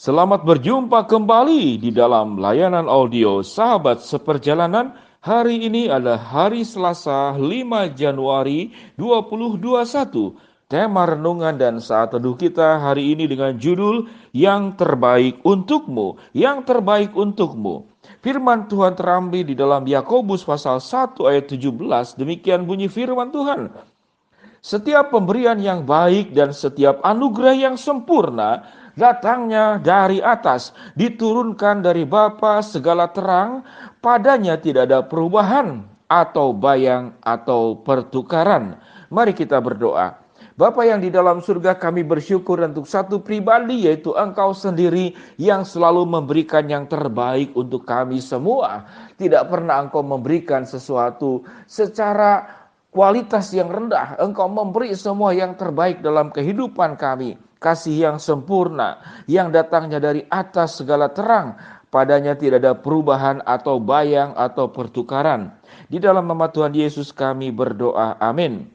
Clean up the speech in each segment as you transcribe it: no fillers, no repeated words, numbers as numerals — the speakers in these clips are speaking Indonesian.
Selamat berjumpa kembali di dalam layanan audio Sahabat Seperjalanan. Hari ini adalah hari Selasa 5 Januari 2021. Tema renungan dan saat teduh kita hari ini dengan judul Yang Terbaik Untukmu, Yang Terbaik Untukmu. Firman Tuhan terambil di dalam Yakobus pasal 1 ayat 17. Demikian bunyi firman Tuhan. Setiap pemberian yang baik dan setiap anugerah yang sempurna datangnya dari atas, diturunkan dari Bapa segala terang, padanya tidak ada perubahan atau bayang atau pertukaran. Mari kita berdoa. Bapa yang di dalam surga, kami bersyukur untuk satu pribadi, yaitu Engkau sendiri yang selalu memberikan yang terbaik untuk kami semua. Tidak pernah Engkau memberikan sesuatu secara kualitas yang rendah. Engkau memberi semua yang terbaik dalam kehidupan kami. Kasih yang sempurna, yang datangnya dari atas segala terang. Padanya tidak ada perubahan atau bayang atau pertukaran. Di dalam nama Tuhan Yesus kami berdoa. Amin.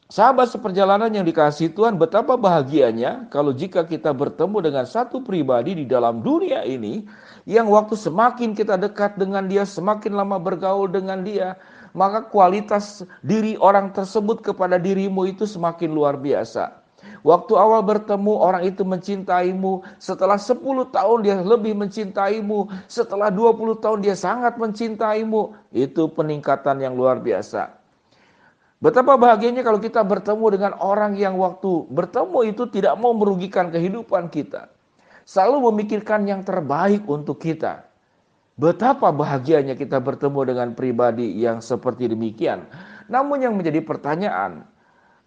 Sahabat seperjalanan yang dikasihi Tuhan, betapa bahagianya kalau jika kita bertemu dengan satu pribadi di dalam dunia ini, yang waktu semakin kita dekat dengan dia, semakin lama bergaul dengan dia, maka kualitas diri orang tersebut kepada dirimu itu semakin luar biasa. Waktu awal bertemu orang itu mencintaimu, setelah 10 tahun dia lebih mencintaimu, setelah 20 tahun dia sangat mencintaimu, itu peningkatan yang luar biasa. Betapa bahagianya kalau kita bertemu dengan orang yang waktu bertemu itu tidak mau merugikan kehidupan kita. Selalu memikirkan yang terbaik untuk kita. Betapa bahagianya kita bertemu dengan pribadi yang seperti demikian. Namun yang menjadi pertanyaan,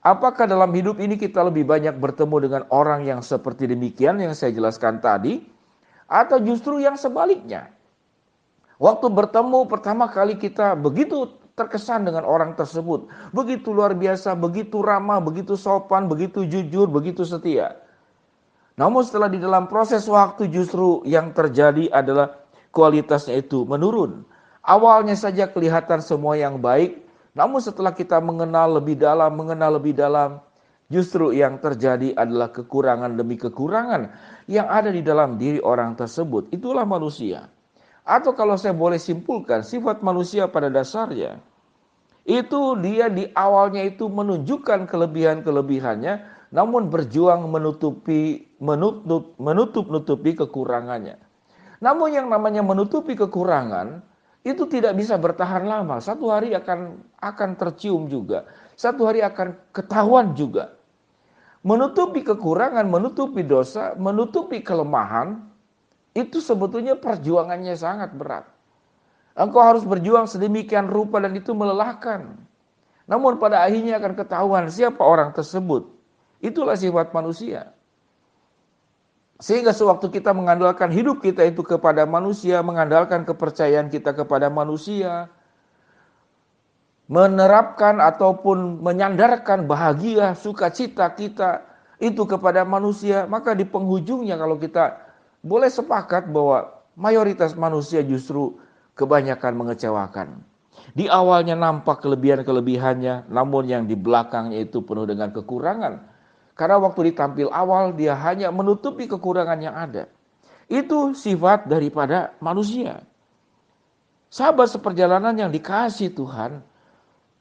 apakah dalam hidup ini kita lebih banyak bertemu dengan orang yang seperti demikian yang saya jelaskan tadi? Atau justru yang sebaliknya? Waktu bertemu pertama kali kita begitu terkesan dengan orang tersebut. Begitu luar biasa, begitu ramah, begitu sopan, begitu jujur, begitu setia. Namun setelah di dalam proses waktu justru yang terjadi adalah kualitasnya itu menurun. Awalnya saja kelihatan semua yang baik, namun setelah kita mengenal lebih dalam, justru yang terjadi adalah kekurangan demi kekurangan yang ada di dalam diri orang tersebut. Itulah manusia. Atau kalau saya boleh simpulkan, sifat manusia pada dasarnya itu dia di awalnya itu menunjukkan kelebihan-kelebihannya, namun berjuang menutup-nutupi kekurangannya. Namun yang namanya menutupi kekurangan itu tidak bisa bertahan lama. Satu hari akan tercium juga. Satu hari akan ketahuan juga. Menutupi kekurangan, menutupi dosa, menutupi kelemahan, itu sebetulnya perjuangannya sangat berat. Engkau harus berjuang sedemikian rupa dan itu melelahkan. Namun pada akhirnya akan ketahuan siapa orang tersebut. Itulah sifat manusia. Sehingga sewaktu kita mengandalkan hidup kita itu kepada manusia, mengandalkan kepercayaan kita kepada manusia, menerapkan ataupun menyandarkan bahagia, sukacita kita itu kepada manusia, maka di penghujungnya kalau kita boleh sepakat bahwa mayoritas manusia justru kebanyakan mengecewakan. Di awalnya nampak kelebihan-kelebihannya, namun yang di belakangnya itu penuh dengan kekurangan. Karena waktu ditampil awal dia hanya menutupi kekurangan yang ada. Itu sifat daripada manusia. Sahabat seperjalanan yang dikasihi Tuhan,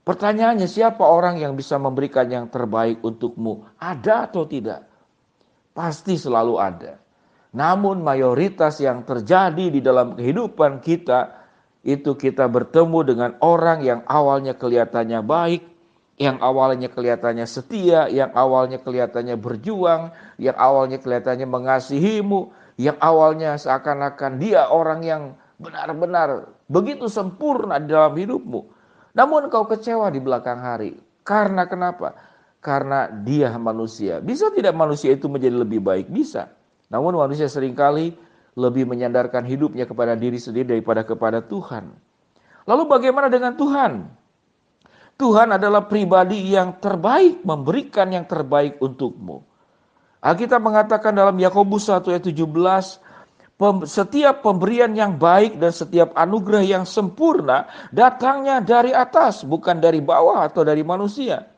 pertanyaannya siapa orang yang bisa memberikan yang terbaik untukmu? Ada atau tidak? Pasti selalu ada. Namun mayoritas yang terjadi di dalam kehidupan kita, itu kita bertemu dengan orang yang awalnya kelihatannya baik, yang awalnya kelihatannya setia, yang awalnya kelihatannya berjuang, yang awalnya kelihatannya mengasihimu, yang awalnya seakan-akan dia orang yang benar-benar begitu sempurna di dalam hidupmu. Namun kau kecewa di belakang hari. Karena kenapa? Karena dia manusia. Bisa tidak manusia itu menjadi lebih baik? Bisa. Namun manusia seringkali lebih menyandarkan hidupnya kepada diri sendiri daripada kepada Tuhan. Lalu bagaimana dengan Tuhan? Tuhan adalah pribadi yang terbaik, memberikan yang terbaik untukmu. Alkitab mengatakan dalam Yakobus 1 ayat 17, setiap pemberian yang baik dan setiap anugerah yang sempurna datangnya dari atas, bukan dari bawah atau dari manusia.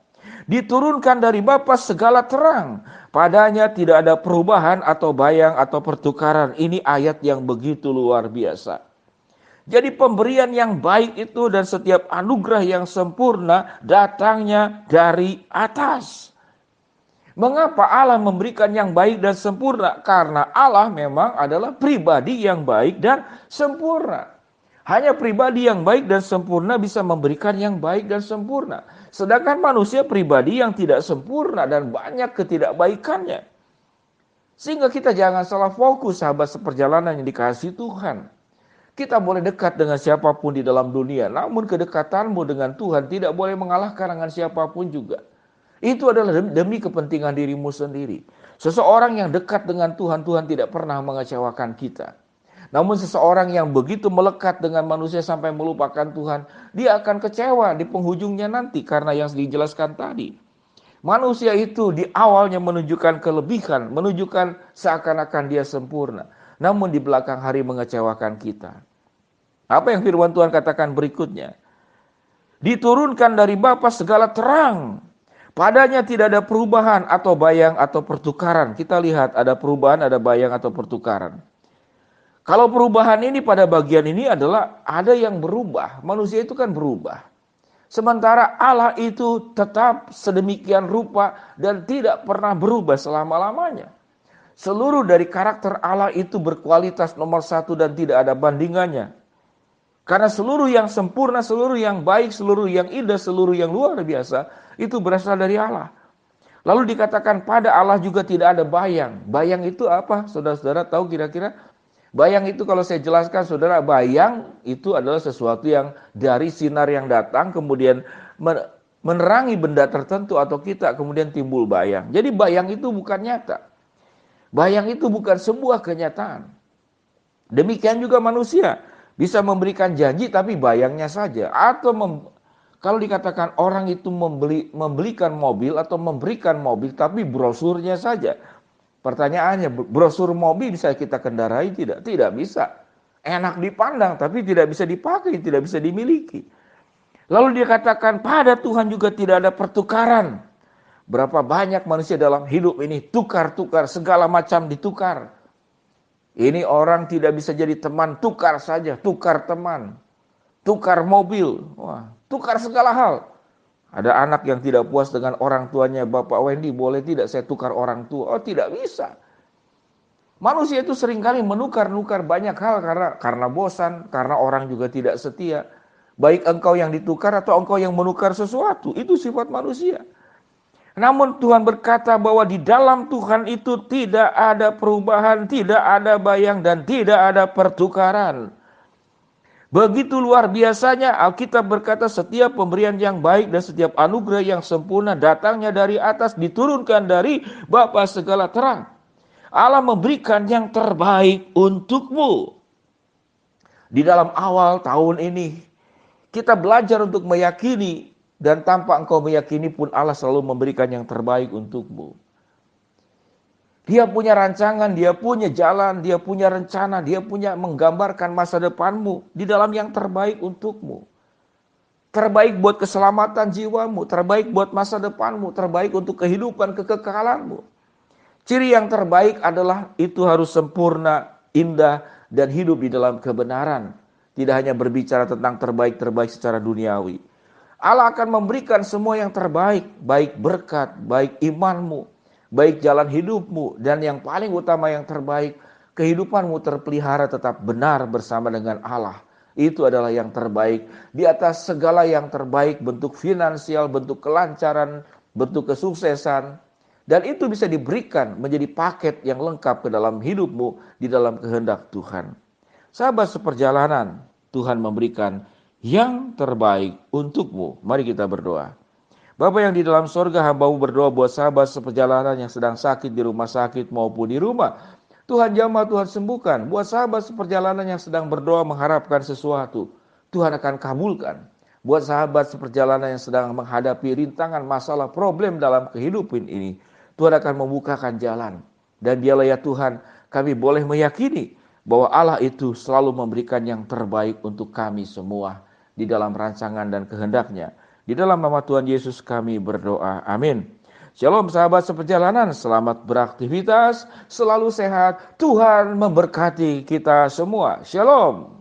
Diturunkan dari Bapa segala terang. Padanya tidak ada perubahan atau bayang atau pertukaran. Ini ayat yang begitu luar biasa. Jadi pemberian yang baik itu dan setiap anugerah yang sempurna datangnya dari atas. Mengapa Allah memberikan yang baik dan sempurna? Karena Allah memang adalah pribadi yang baik dan sempurna. Hanya pribadi yang baik dan sempurna bisa memberikan yang baik dan sempurna. Sedangkan manusia pribadi yang tidak sempurna dan banyak ketidakbaikannya. Sehingga kita jangan salah fokus, sahabat seperjalanan yang dikasihi Tuhan. Kita boleh dekat dengan siapapun di dalam dunia, namun kedekatanmu dengan Tuhan tidak boleh mengalahkan dengan siapapun juga. Itu adalah demi kepentingan dirimu sendiri. Seseorang yang dekat dengan Tuhan, Tuhan tidak pernah mengecewakan kita. Namun seseorang yang begitu melekat dengan manusia sampai melupakan Tuhan, dia akan kecewa di penghujungnya nanti karena yang dijelaskan tadi. Manusia itu di awalnya menunjukkan kelebihan, menunjukkan seakan-akan dia sempurna. Namun di belakang hari mengecewakan kita. Apa yang firman Tuhan katakan berikutnya? Diturunkan dari Bapa segala terang. Padanya tidak ada perubahan atau bayang atau pertukaran. Kita lihat ada perubahan, ada bayang atau pertukaran. Kalau perubahan ini pada bagian ini adalah ada yang berubah. Manusia itu kan berubah. Sementara Allah itu tetap sedemikian rupa dan tidak pernah berubah selama-lamanya. Seluruh dari karakter Allah itu berkualitas nomor satu dan tidak ada bandingannya. Karena seluruh yang sempurna, seluruh yang baik, seluruh yang indah, seluruh yang luar biasa, itu berasal dari Allah. Lalu dikatakan pada Allah juga tidak ada bayang. Bayang itu apa? Saudara-saudara tahu kira-kira? Bayang itu kalau saya jelaskan saudara, bayang itu adalah sesuatu yang dari sinar yang datang kemudian menerangi benda tertentu atau kita kemudian timbul bayang. Jadi bayang itu bukan nyata. Bayang itu bukan sebuah kenyataan. Demikian juga manusia bisa memberikan janji tapi bayangnya saja. Atau kalau dikatakan orang itu membelikan mobil atau memberikan mobil tapi brosurnya saja. Pertanyaannya, brosur mobil bisa kita kendarai tidak? Tidak bisa. Enak dipandang tapi tidak bisa dipakai, tidak bisa dimiliki. Lalu dikatakan pada Tuhan juga tidak ada pertukaran. Berapa banyak manusia dalam hidup ini tukar-tukar, segala macam ditukar. Ini orang tidak bisa jadi teman, tukar saja, tukar teman, tukar mobil, wah, tukar segala hal. Ada anak yang tidak puas dengan orang tuanya, Bapak Wendy boleh tidak saya tukar orang tua? Oh tidak bisa. Manusia itu seringkali menukar-nukar banyak hal karena bosan, karena orang juga tidak setia. Baik engkau yang ditukar atau engkau yang menukar sesuatu, itu sifat manusia. Namun Tuhan berkata bahwa di dalam Tuhan itu tidak ada perubahan, tidak ada bayang dan tidak ada pertukaran. Begitu luar biasanya Alkitab berkata setiap pemberian yang baik dan setiap anugerah yang sempurna datangnya dari atas, diturunkan dari Bapa segala terang. Allah memberikan yang terbaik untukmu. Di dalam awal tahun ini kita belajar untuk meyakini dan tanpa engkau meyakini pun Allah selalu memberikan yang terbaik untukmu. Dia punya rancangan, dia punya jalan, dia punya rencana, dia punya menggambarkan masa depanmu di dalam yang terbaik untukmu. Terbaik buat keselamatan jiwamu, terbaik buat masa depanmu, terbaik untuk kehidupan kekekalanmu. Ciri yang terbaik adalah itu harus sempurna, indah, dan hidup di dalam kebenaran. Tidak hanya berbicara tentang terbaik-terbaik secara duniawi. Allah akan memberikan semua yang terbaik, baik berkat, baik imanmu, baik jalan hidupmu, dan yang paling utama yang terbaik, kehidupanmu terpelihara tetap benar bersama dengan Allah. Itu adalah yang terbaik. Di atas segala yang terbaik, bentuk finansial, bentuk kelancaran, bentuk kesuksesan. Dan itu bisa diberikan menjadi paket yang lengkap ke dalam hidupmu, di dalam kehendak Tuhan. Sahabat seperjalanan, Tuhan memberikan yang terbaik untukmu. Mari kita berdoa. Bapa yang di dalam sorga, hamba-Mu berdoa buat sahabat seperjalanan yang sedang sakit di rumah sakit maupun di rumah. Tuhan jamah, Tuhan sembuhkan. Buat sahabat seperjalanan yang sedang berdoa mengharapkan sesuatu, Tuhan akan kabulkan. Buat sahabat seperjalanan yang sedang menghadapi rintangan, masalah, problem dalam kehidupan ini, Tuhan akan membukakan jalan. Dan dialah ya Tuhan, kami boleh meyakini bahwa Allah itu selalu memberikan yang terbaik untuk kami semua di dalam rancangan dan kehendaknya. Di dalam nama Tuhan Yesus kami berdoa. Amin. Shalom sahabat seperjalanan, selamat beraktivitas, selalu sehat, Tuhan memberkati kita semua. Shalom.